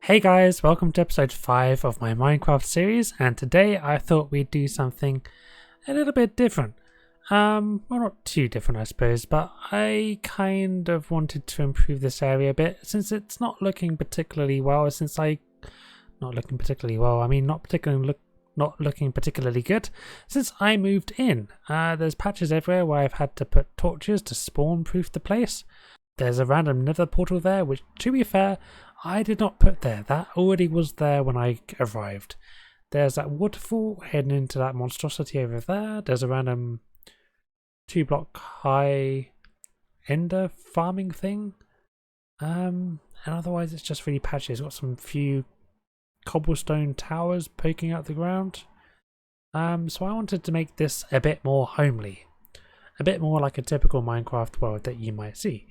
Hey guys, welcome to episode 5 of my Minecraft series, and today I thought we'd do something a little bit different. Well, not too different I suppose, but I kind of wanted to improve this area a bit since it's not looking particularly well, not looking particularly well, I mean not looking particularly good since I moved in. There's patches everywhere where I've had to put torches to spawn proof the place. There's a random nether portal there, which, to be fair, I did not put there. That already was there when I arrived. There's that waterfall heading into that monstrosity over there. There's a random 2-block high ender farming thing. And otherwise it's just really patchy. It's got some few cobblestone towers poking out the ground. So I wanted to make this a bit more homely. A bit more like a typical Minecraft world that you might see.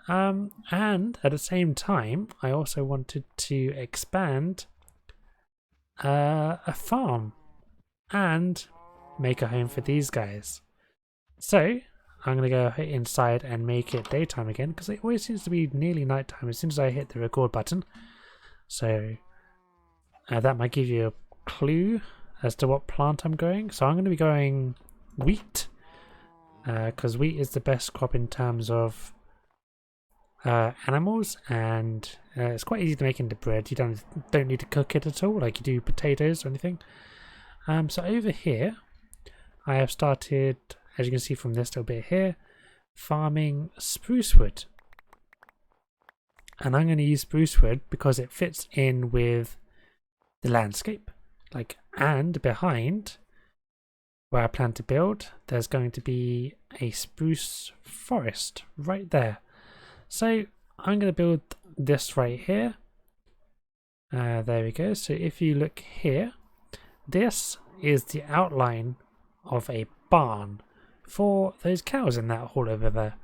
And at the same time, I also wanted to expand a farm and make a home for these guys. So I'm going to go inside and make it daytime again because it always seems to be nearly nighttime as soon as I hit the record button. So that might give you a clue as to what plant I'm going. So I'm going to be going wheat because wheat is the best crop in terms of animals, and it's quite easy to make into bread. You don't need to cook it at all like you do potatoes or anything. So over here I have started, as you can see from this little bit here, farming spruce wood, and I'm going to use spruce wood because it fits in with the landscape, and behind where I plan to build there's going to be a spruce forest right there. So I'm going to build this right here. There we go. So if you look here, this is the outline of a barn for those cows in that hall over there.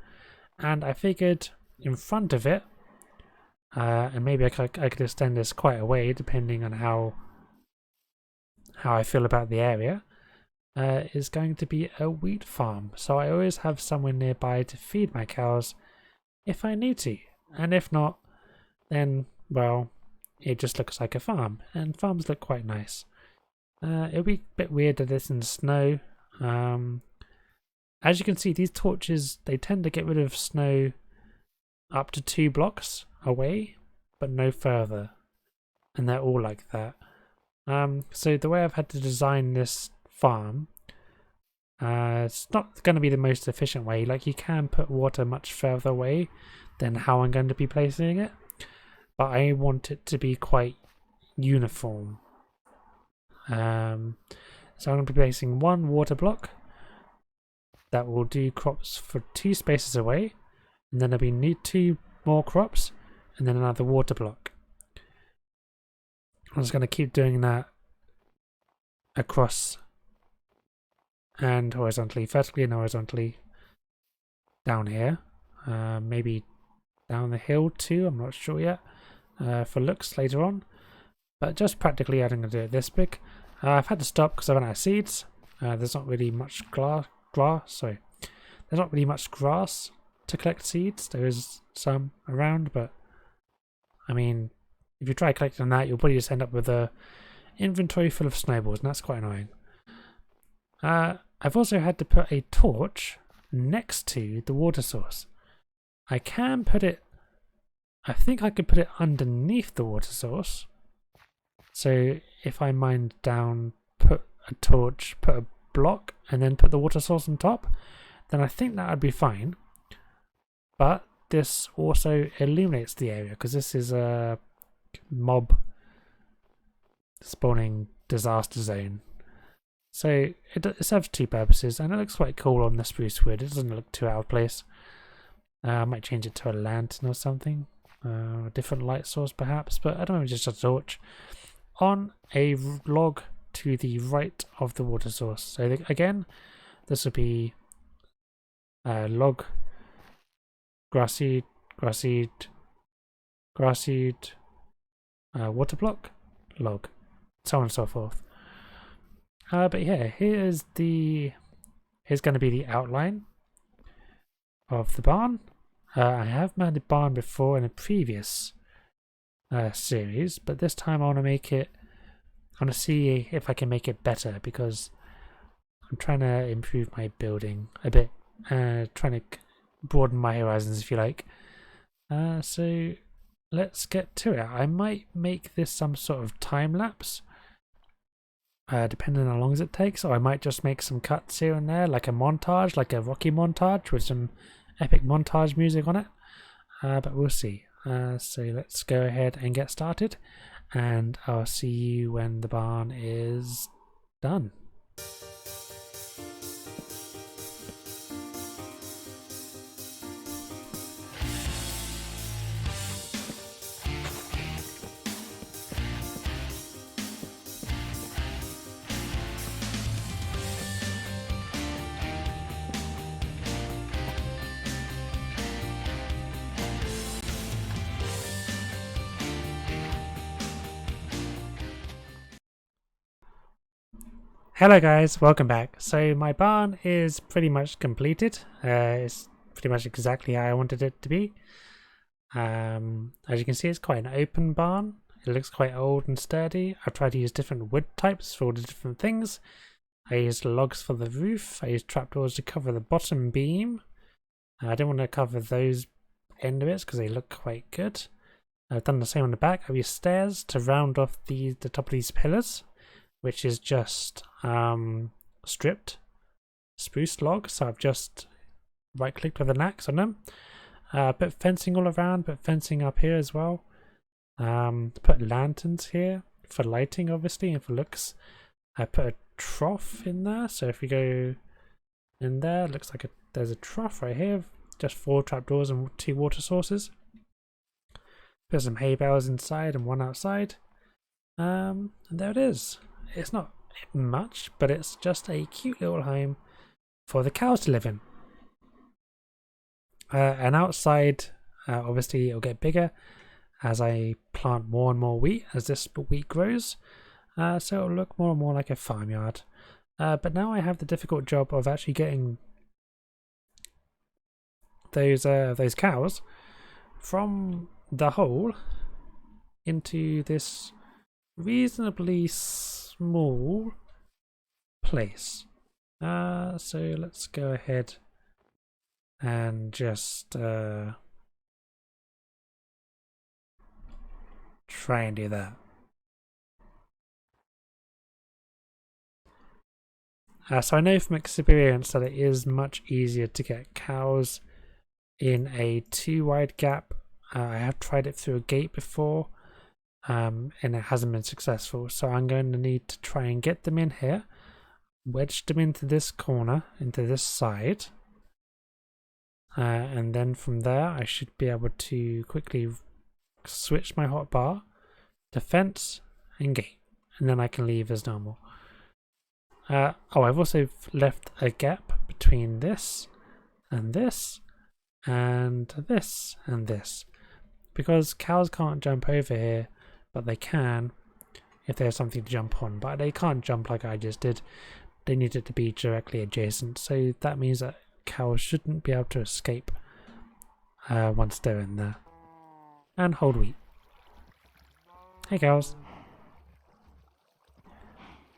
And I figured in front of it, and maybe I could extend this quite a way depending on how I feel about the area, is going to be a wheat farm. So I always have somewhere nearby to feed my cows if I need to, and if not, then, well, it just looks like a farm, and farms look quite nice. It'll be a bit weird that it's in snow. As you can see, these torches, they tend to get rid of snow up to 2 blocks away, but no further, and they're all like that. So the way I've had to design this farm, it's not going to be the most efficient way. Like, you can put water much further away than how I'm going to be placing it, but I want it to be quite uniform. So I'm going to be placing one water block that will do crops for 2 spaces away, and then there'll be 2 more crops, and then another water block. I'm just going to keep doing that across and horizontally, vertically and horizontally down here. Maybe down the hill too, I'm not sure yet, for looks later on. But just practically, I'm going to do it this big. I've had to stop because I ran out of seeds. There's not really much There's not really much grass to collect seeds. There is some around, but I mean, if you try collecting that, you'll probably just end up with a inventory full of snowballs, and that's quite annoying. I've also had to put a torch next to the water source. I think I could put it underneath the water source. So if I mine down, put a torch, put a block, and then put the water source on top, then I think that would be fine. But this also illuminates the area because this is a mob spawning disaster zone. So it serves 2 purposes, and it looks quite cool on the spruce wood. It doesn't look too out of place. I might change it to a lantern or something, a different light source perhaps, but I don't know, just a torch on a log to the right of the water source. So again, this will be log, grass seed, water block, log, so on and so forth. But yeah, here's going to be the outline of the barn. I have made a barn before in a previous series, but this time I want to make it. I want to see if I can make it better because I'm trying to improve my building a bit, trying to broaden my horizons, if you like. So let's get to it. I might make this some sort of time lapse, depending on how long it takes, or I might just make some cuts here and there, like a montage, like a Rocky montage with some epic montage music on it. But we'll see. So let's go ahead and get started, and I'll see you when the barn is done. Hello guys, welcome back. So my barn is pretty much completed. It's pretty much exactly how I wanted it to be. As you can see, it's quite an open barn. It looks quite old and sturdy. I've tried to use different wood types for all the different things. I used logs for the roof. I used trapdoors to cover the bottom beam. I didn't want to cover those end bits because they look quite good. I've done the same on the back. I've used stairs to round off the top of these pillars, which is just stripped spruce log. So I've just right clicked with an axe on them. Put fencing all around, put fencing up here as well. Put lanterns here for lighting, obviously, and for looks. I put a trough in there, so if you go in there, it looks like there's a trough right here, just 4 trapdoors and 2 water sources. Put some hay bales inside and 1 outside. And there it is. It's not much, but it's just a cute little home for the cows to live in. And outside, obviously it'll get bigger as I plant more and more wheat as this wheat grows. So it'll look more and more like a farmyard. But now I have the difficult job of actually getting those cows from the hole into this reasonably small place. So let's go ahead and just try and do that. So I know from experience that it is much easier to get cows in a 2 wide gap. I have tried it through a gate before, and it hasn't been successful, so I'm going to need to try and get them in here, wedge them into this corner, into this side, and then from there I should be able to quickly switch my hotbar to fence and gate, and then I can leave as normal. I've also left a gap between this and this and this and this, because cows can't jump over here, but they can if there's something to jump on, but they can't jump like I just did. They need it to be directly adjacent, so that means that cows shouldn't be able to escape once they're in there. And hold wheat. Hey cows.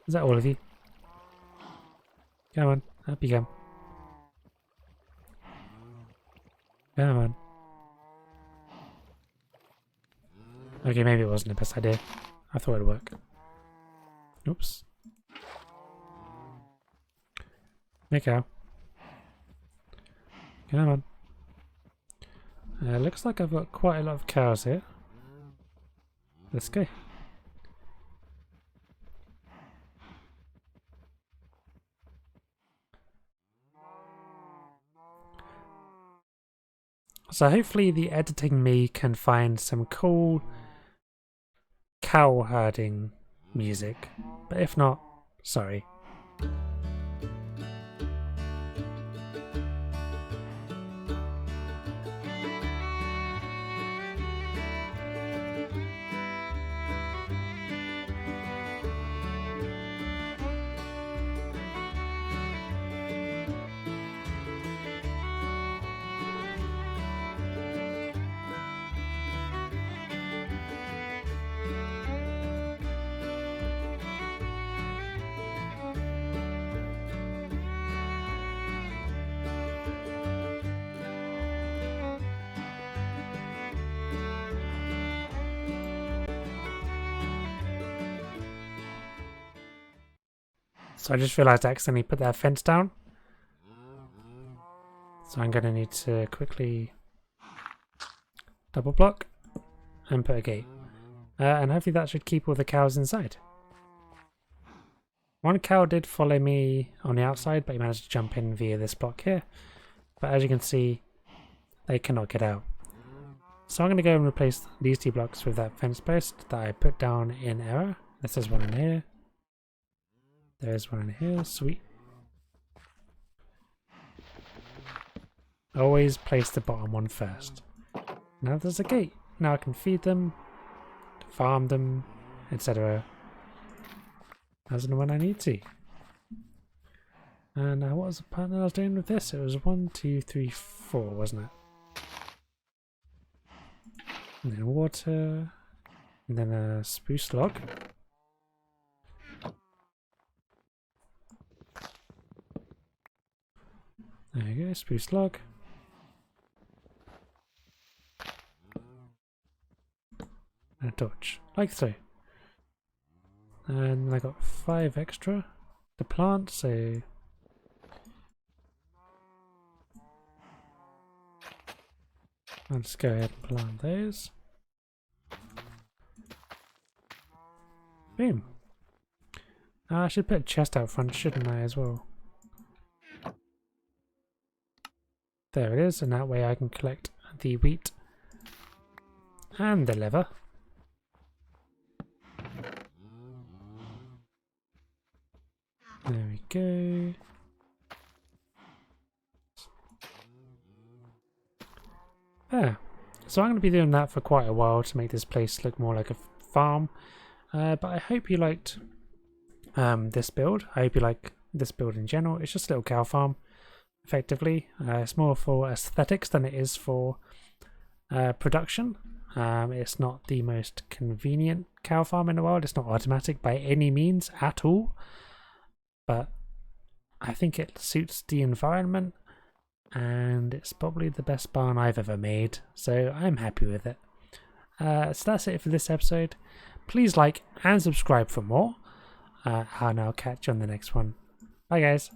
Is that all of you? Come on, up you come. Come on. Okay, maybe it wasn't the best idea. I thought it'd work. Oops. Hey cow. Come on. Looks like I've got quite a lot of cows here. Let's go. So hopefully the editing me can find some cool cow herding music, but if not, sorry. So I just realised I accidentally put that fence down. So I'm going to need to quickly double block and put a gate. And hopefully that should keep all the cows inside. One cow did follow me on the outside, but he managed to jump in via this block here. But as you can see, they cannot get out. So I'm going to go and replace these 2 blocks with that fence post that I put down in error. This is one in here. There's one in here. Sweet. Always place the bottom one first. Now there's a gate. Now I can feed them, farm them, etc. as and when I need to. And what was the pattern I was doing with this? It was 1, 2, 3, 4, wasn't it? And then water, and then a spruce log. There you go, spruce log. And a torch, like so. And I got 5 extra to plant, so I'll just go ahead and plant those. Boom. I should put a chest out front, shouldn't I, as well? There it is, and that way I can collect the wheat and the leather. There we go. There. So I'm going to be doing that for quite a while to make this place look more like a farm. But I hope you liked this build. I hope you like this build in general. It's just a little cow farm, effectively. It's more for aesthetics than it is for production. It's not the most convenient cow farm in the world. It's not automatic by any means at all. But I think it suits the environment, and it's probably the best barn I've ever made, so I'm happy with it. So that's it for this episode. Please like and subscribe for more, and I'll catch you on the next one. Bye guys.